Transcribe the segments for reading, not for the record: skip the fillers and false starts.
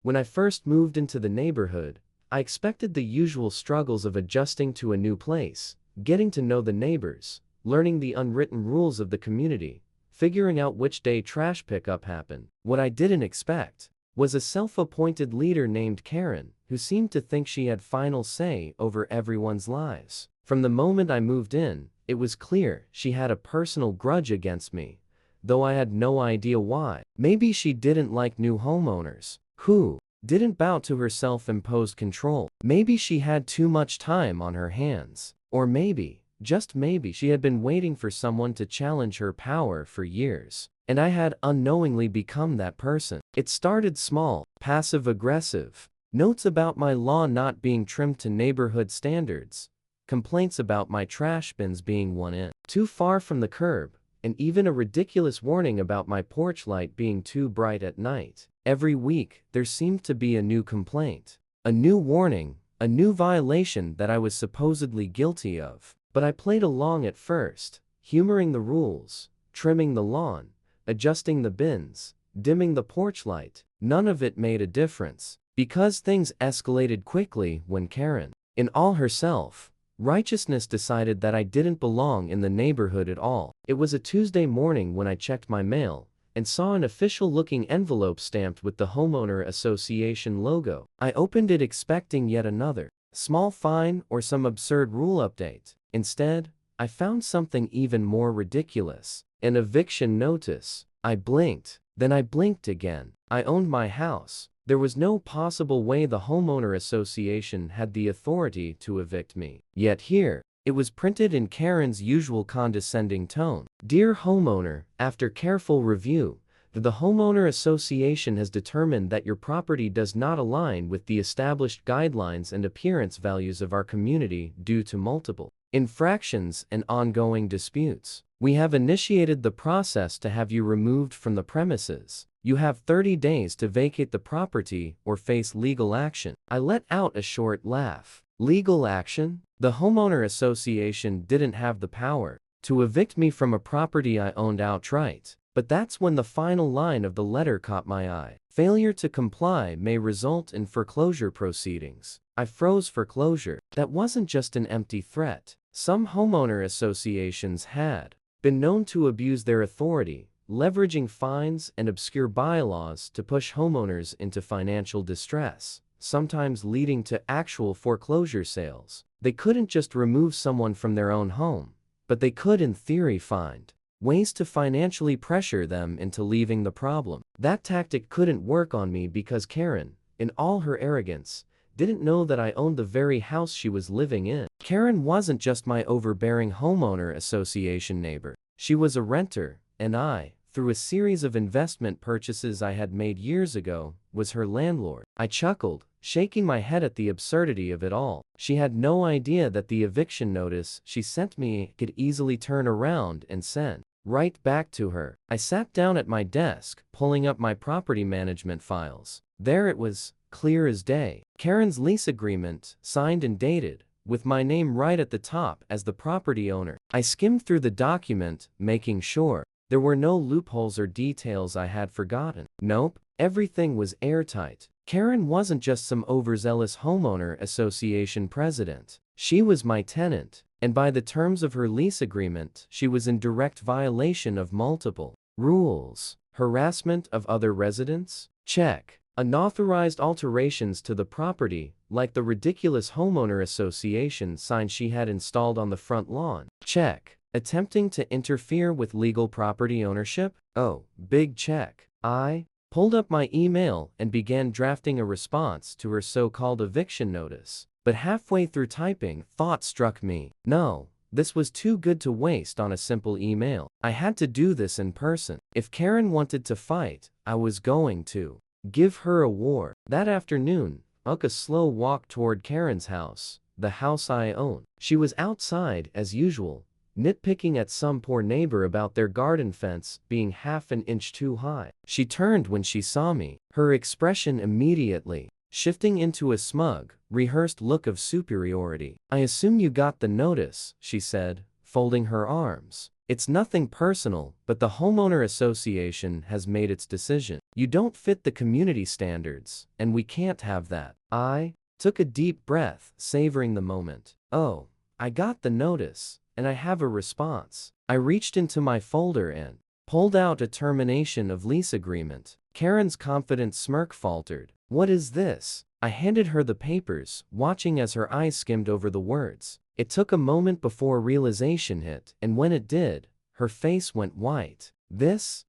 When I first moved into the neighborhood, I expected the usual struggles of adjusting to a new place, getting to know the neighbors, learning the unwritten rules of the community, figuring out which day trash pickup happened. What I didn't expect was a self-appointed leader named Karen, who seemed to think she had final say over everyone's lives. From the moment I moved in, it was clear she had a personal grudge against me, though I had no idea why. Maybe she didn't like new homeowners who didn't bow to her self-imposed control. Maybe she had too much time on her hands. Or maybe, just maybe, she had been waiting for someone to challenge her power for years. And I had unknowingly become that person. It started small, passive-aggressive. Notes about my lawn not being trimmed to neighborhood standards. Complaints about my trash bins being 1 inch too far from the curb. And even a ridiculous warning about my porch light being too bright at night. Every week, there seemed to be a new complaint, a new warning, a new violation that I was supposedly guilty of. But I played along at first, humoring the rules, trimming the lawn, adjusting the bins, dimming the porch light. None of it made a difference, because things escalated quickly when Karen, in all herself, righteousness, decided that I didn't belong in the neighborhood at all. It was a Tuesday morning when I checked my mail and saw an official-looking envelope stamped with the Homeowner Association logo. I opened it expecting yet another small fine or some absurd rule update. Instead, I found something even more ridiculous. An eviction notice. I blinked. Then I blinked again. I owned my house. There was no possible way the Homeowner Association had the authority to evict me. Yet here, it was printed in Karen's usual condescending tone. Dear homeowner, after careful review, the Homeowner Association has determined that your property does not align with the established guidelines and appearance values of our community due to multiple infractions and ongoing disputes. We have initiated the process to have you removed from the premises. You have 30 days to vacate the property or face legal action. I let out a short laugh. Legal action? The Homeowner Association didn't have the power to evict me from a property I owned outright. But that's when the final line of the letter caught my eye. Failure to comply may result in foreclosure proceedings. I froze. Foreclosure. That wasn't just an empty threat. Some homeowner associations had been known to abuse their authority, leveraging fines and obscure bylaws to push homeowners into financial distress, sometimes leading to actual foreclosure sales. They couldn't just remove someone from their own home, but they could, in theory, find ways to financially pressure them into leaving the problem. That tactic couldn't work on me because Karen, in all her arrogance, didn't know that I owned the very house she was living in. Karen wasn't just my overbearing homeowner association neighbor. She was a renter, and I, through a series of investment purchases I had made years ago, was her landlord. I chuckled, shaking my head at the absurdity of it all. She had no idea that the eviction notice she sent me could easily turn around and send right back to her. I sat down at my desk, pulling up my property management files. There it was, clear as day. Karen's lease agreement, signed and dated, with my name right at the top as the property owner. I skimmed through the document, making sure there were no loopholes or details I had forgotten. Nope, everything was airtight. Karen wasn't just some overzealous homeowner association president. She was my tenant, and by the terms of her lease agreement, she was in direct violation of multiple rules. Harassment of other residents? Check. Unauthorized alterations to the property, like the ridiculous homeowner association sign she had installed on the front lawn? Check. Attempting to interfere with legal property ownership? Oh, big check. I pulled up my email and began drafting a response to her so-called eviction notice. But halfway through typing, thought struck me. No, this was too good to waste on a simple email. I had to do this in person. If Karen wanted to fight, I was going to give her a war. That afternoon, I took a slow walk toward Karen's house, the house I own. She was outside, as usual, nitpicking at some poor neighbor about their garden fence being half an inch too high. She turned when she saw me, her expression immediately shifting into a smug, rehearsed look of superiority. I assume you got the notice, she said, folding her arms. It's nothing personal, but the homeowner association has made its decision. You don't fit the community standards, and we can't have that. I took a deep breath, savoring the moment. Oh, I got the notice, and I have a response. I reached into my folder and pulled out a termination of lease agreement. Karen's confident smirk faltered. What is this? I handed her the papers, watching as her eyes skimmed over the words. It took a moment before realization hit, and when it did, her face went white. This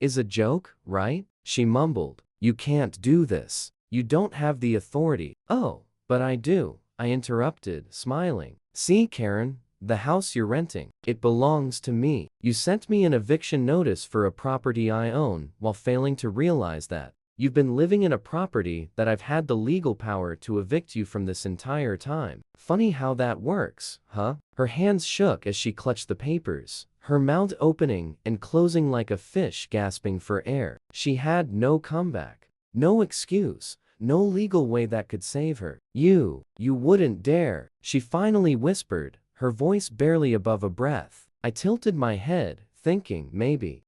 is a joke, right? She mumbled. You can't do this. You don't have the authority. Oh, but I do, I interrupted, smiling. See, Karen, the house you're renting, it belongs to me. You sent me an eviction notice for a property I own while failing to realize that you've been living in a property that I've had the legal power to evict you from this entire time. Funny how that works, huh? Her hands shook as she clutched the papers, her mouth opening and closing like a fish gasping for air. She had no comeback, no excuse, no legal way that could save her. You wouldn't dare, she finally whispered, her voice barely above a breath. I tilted my head, thinking maybe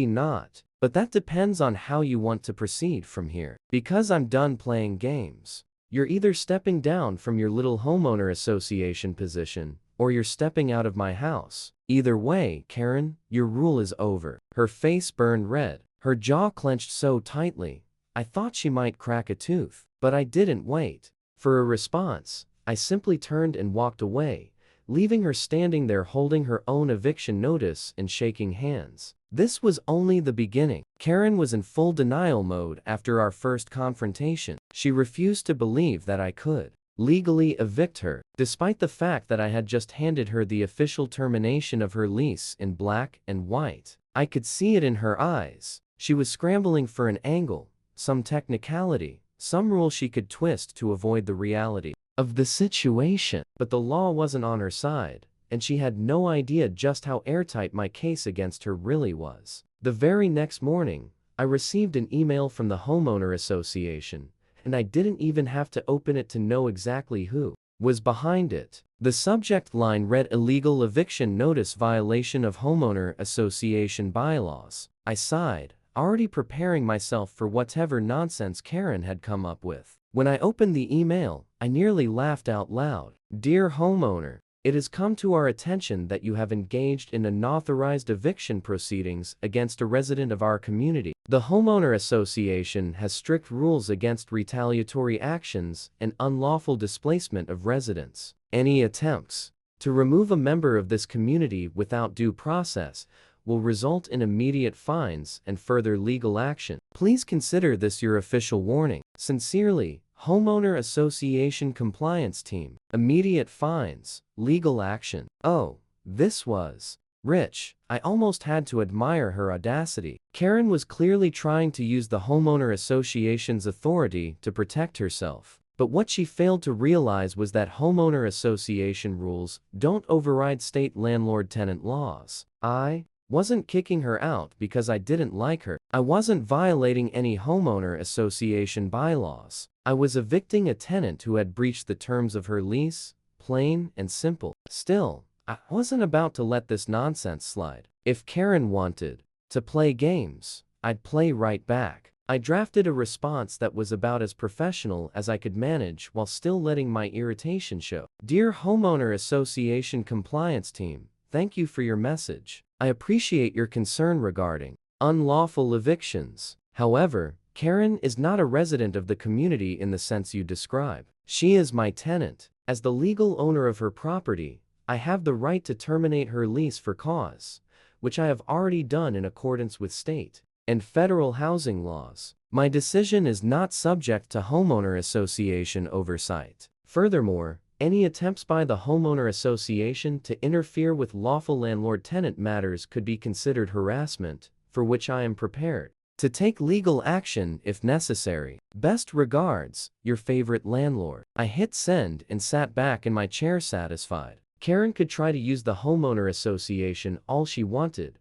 not. But that depends on how you want to proceed from here. Because I'm done playing games. You're either stepping down from your little homeowner association position, or you're stepping out of my house. Either way, Karen, your rule is over. Her face burned red, her jaw clenched so tightly, I thought she might crack a tooth. But I didn't wait for a response. I simply turned and walked away, leaving her standing there holding her own eviction notice and shaking hands. This was only the beginning. Karen was in full denial mode after our first confrontation. She refused to believe that I could legally evict her, despite the fact that I had just handed her the official termination of her lease in black and white. I could see it in her eyes. She was scrambling for an angle, some technicality, some rule she could twist to avoid the reality of the situation. But the law wasn't on her side, and she had no idea just how airtight my case against her really was. The very next morning, I received an email from the homeowner association, and I didn't even have to open it to know exactly who was behind it. The subject line read illegal eviction notice violation of homeowner association bylaws. I sighed, already preparing myself for whatever nonsense Karen had come up with. When I opened the email, I nearly laughed out loud. Dear homeowner, it has come to our attention that you have engaged in unauthorized eviction proceedings against a resident of our community. The homeowner association has strict rules against retaliatory actions and unlawful displacement of residents. Any attempts to remove a member of this community without due process will result in immediate fines and further legal action. Please consider this your official warning. Sincerely, Homeowner Association Compliance Team. Immediate fines, legal action. Oh, this was rich. I almost had to admire her audacity. Karen was clearly trying to use the homeowner association's authority to protect herself. But what she failed to realize was that homeowner association rules don't override state landlord-tenant laws. I wasn't kicking her out because I didn't like her. I wasn't violating any homeowner association bylaws. I was evicting a tenant who had breached the terms of her lease, plain and simple. Still, I wasn't about to let this nonsense slide. If Karen wanted to play games, I'd play right back. I drafted a response that was about as professional as I could manage while still letting my irritation show. Dear Homeowner Association Compliance Team, thank you for your message. I appreciate your concern regarding unlawful evictions. However, Karen is not a resident of the community in the sense you describe. She is my tenant. As the legal owner of her property, I have the right to terminate her lease for cause, which I have already done in accordance with state and federal housing laws. My decision is not subject to homeowner association oversight. Furthermore, any attempts by the homeowner association to interfere with lawful landlord-tenant matters could be considered harassment, for which I am prepared to take legal action if necessary. Best regards, your favorite landlord. I hit send and sat back in my chair satisfied. Karen could try to use the homeowner association all she wanted,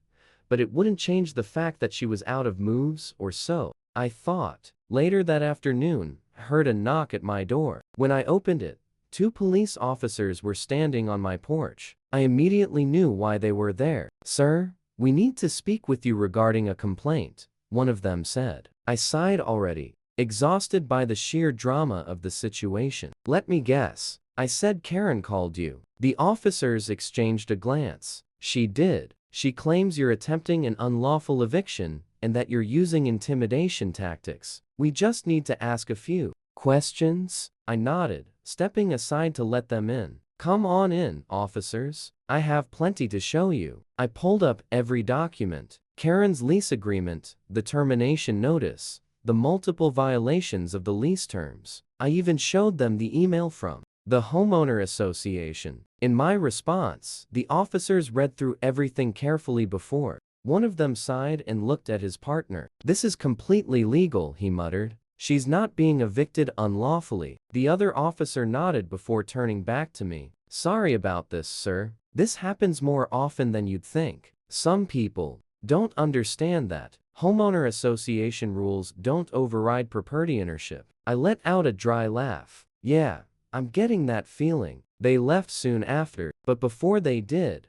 but it wouldn't change the fact that she was out of moves or so I thought. Later that afternoon, I heard a knock at my door. When I opened it, 2 police officers were standing on my porch. I immediately knew why they were there. Sir, we need to speak with you regarding a complaint, one of them said. I sighed already, exhausted by the sheer drama of the situation. Let me guess. I said Karen called you. The officers exchanged a glance. She did. She claims you're attempting an unlawful eviction and that you're using intimidation tactics. We just need to ask a few questions. I nodded, stepping aside to let them in. Come on in, officers. I have plenty to show you. I pulled up every document. Karen's lease agreement, the termination notice, the multiple violations of the lease terms. I even showed them the email from the homeowner association. In my response, the officers read through everything carefully before. One of them sighed and looked at his partner. This is completely legal, he muttered. She's not being evicted unlawfully. The other officer nodded before turning back to me. Sorry about this, sir. This happens more often than you'd think. Some people don't understand that homeowner association rules don't override property ownership. I let out a dry laugh. Yeah, I'm getting that feeling. They left soon after, but before they did,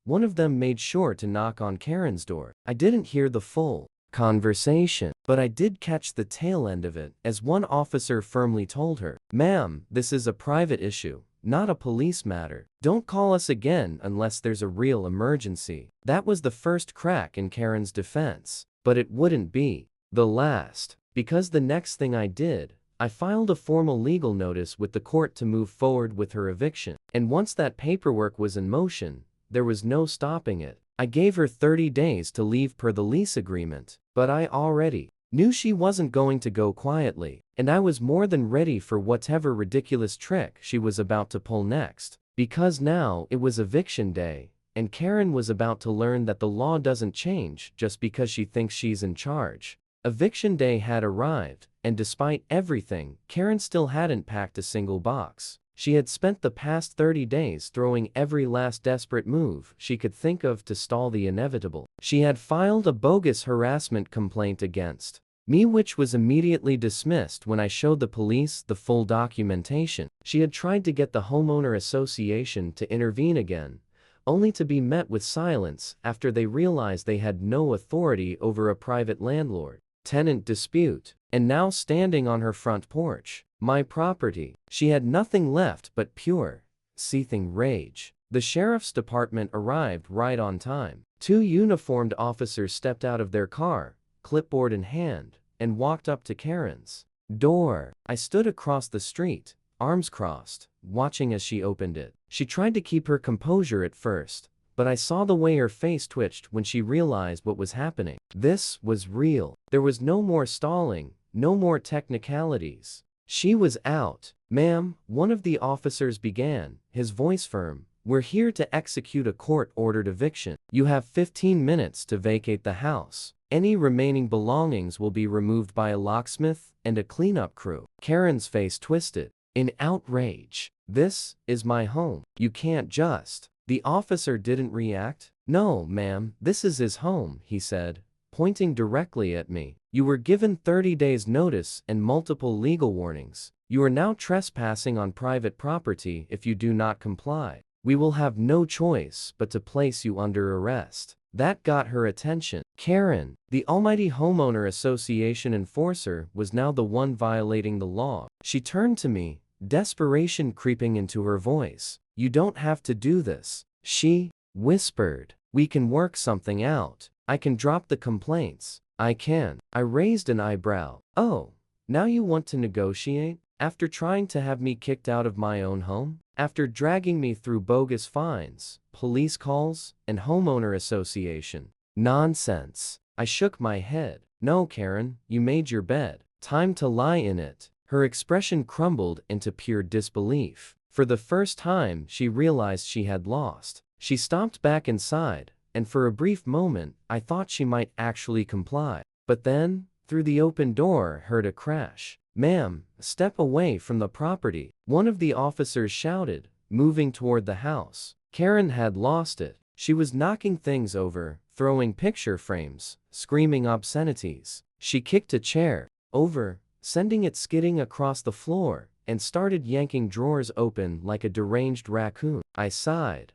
one of them made sure to knock on Karen's door. I didn't hear the full conversation, but I did catch the tail end of it as one officer firmly told her, "Ma'am, this is a private issue, not a police matter. Don't call us again unless there's a real emergency." That was the first crack in Karen's defense, but it wouldn't be the last, because the next thing I did, I filed a formal legal notice with the court to move forward with her eviction. And once that paperwork was in motion, there was no stopping it. I gave her 30 days to leave per the lease agreement, but I already knew she wasn't going to go quietly, and I was more than ready for whatever ridiculous trick she was about to pull next. Because now it was eviction day, and Karen was about to learn that the law doesn't change just because she thinks she's in charge. Eviction day had arrived, and despite everything, Karen still hadn't packed a single box. She had spent the past 30 days throwing every last desperate move she could think of to stall the inevitable. She had filed a bogus harassment complaint against me, which was immediately dismissed when I showed the police the full documentation. She had tried to get the homeowner association to intervene again, only to be met with silence after they realized they had no authority over a private landlord-tenant dispute. And now standing on her front porch, my property, she had nothing left but pure, seething rage. The sheriff's department arrived right on time. 2 uniformed officers stepped out of their car, clipboard in hand, and walked up to Karen's door. I stood across the street, arms crossed, watching as she opened it. She tried to keep her composure at first, but I saw the way her face twitched when she realized what was happening. This was real. There was no more stalling, no more technicalities. She was out. "Ma'am," one of the officers began, his voice firm, "we're here to execute a court-ordered eviction. You have 15 minutes to vacate the house. Any remaining belongings will be removed by a locksmith and a cleanup crew." Karen's face twisted in outrage. "This is my home. You can't just..." The officer didn't react. "No, ma'am, this is his home," he said, pointing directly at me. "You were given 30 days notice and multiple legal warnings. You are now trespassing on private property if you do not comply. We will have no choice but to place you under arrest." That got her attention. Karen, the almighty homeowner association enforcer, was now the one violating the law. She turned to me, desperation creeping into her voice. "You don't have to do this," she whispered. "We can work something out. I can drop the complaints. I can." I raised an eyebrow. "Oh, now you want to negotiate? After trying to have me kicked out of my own home? After dragging me through bogus fines, police calls, and homeowner association? Nonsense." I shook my head. "No, Karen, you made your bed. Time to lie in it." Her expression crumbled into pure disbelief. For the first time, she realized she had lost. She stomped back inside, and for a brief moment, I thought she might actually comply. But then, through the open door, heard a crash. "Ma'am, step away from the property," one of the officers shouted, moving toward the house. Karen had lost it. She was knocking things over, throwing picture frames, screaming obscenities. She kicked a chair over, sending it skidding across the floor, and started yanking drawers open like a deranged raccoon. I sighed.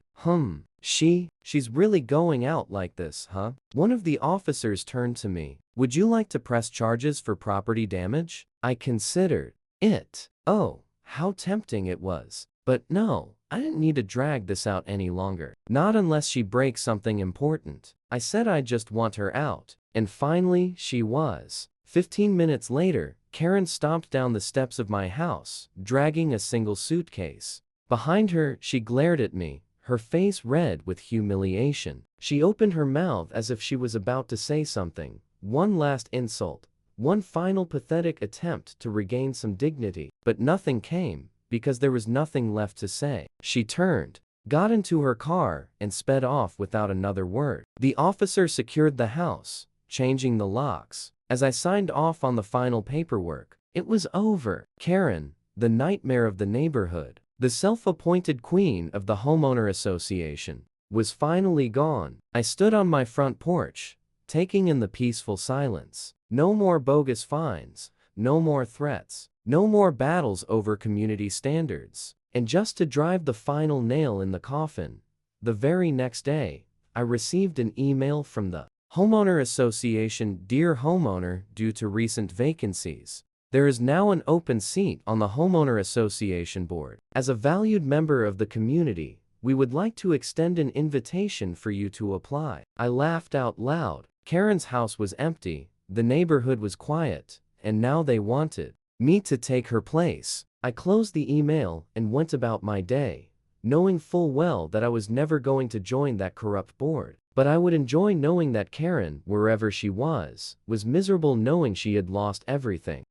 She's really going out like this, huh? One of the officers turned to me. Would you like to press charges for property damage? I considered it. Oh, how tempting it was. But no, I didn't need to drag this out any longer. Not unless she breaks something important. I said I just want her out. And finally, she was. 15 minutes later, Karen stomped down the steps of my house, dragging a single suitcase. Behind her, she glared at me, her face red with humiliation. She opened her mouth as if she was about to say something. One last insult. One final pathetic attempt to regain some dignity. But nothing came, because there was nothing left to say. She turned, got into her car, and sped off without another word. The officer secured the house, changing the locks. As I signed off on the final paperwork, it was over. Karen, the nightmare of the neighborhood, the self-appointed queen of the homeowner association, was finally gone. I stood on my front porch, taking in the peaceful silence. No more bogus fines, no more threats, no more battles over community standards. And just to drive the final nail in the coffin, the very next day, I received an email from the Homeowner Association. Dear homeowner, due to recent vacancies, there is now an open seat on the Homeowner Association board. As a valued member of the community, we would like to extend an invitation for you to apply. I laughed out loud. Karen's house was empty, the neighborhood was quiet, and now they wanted me to take her place. I closed the email and went about my day, knowing full well that I was never going to join that corrupt board. But I would enjoy knowing that Karen, wherever she was miserable knowing she had lost everything.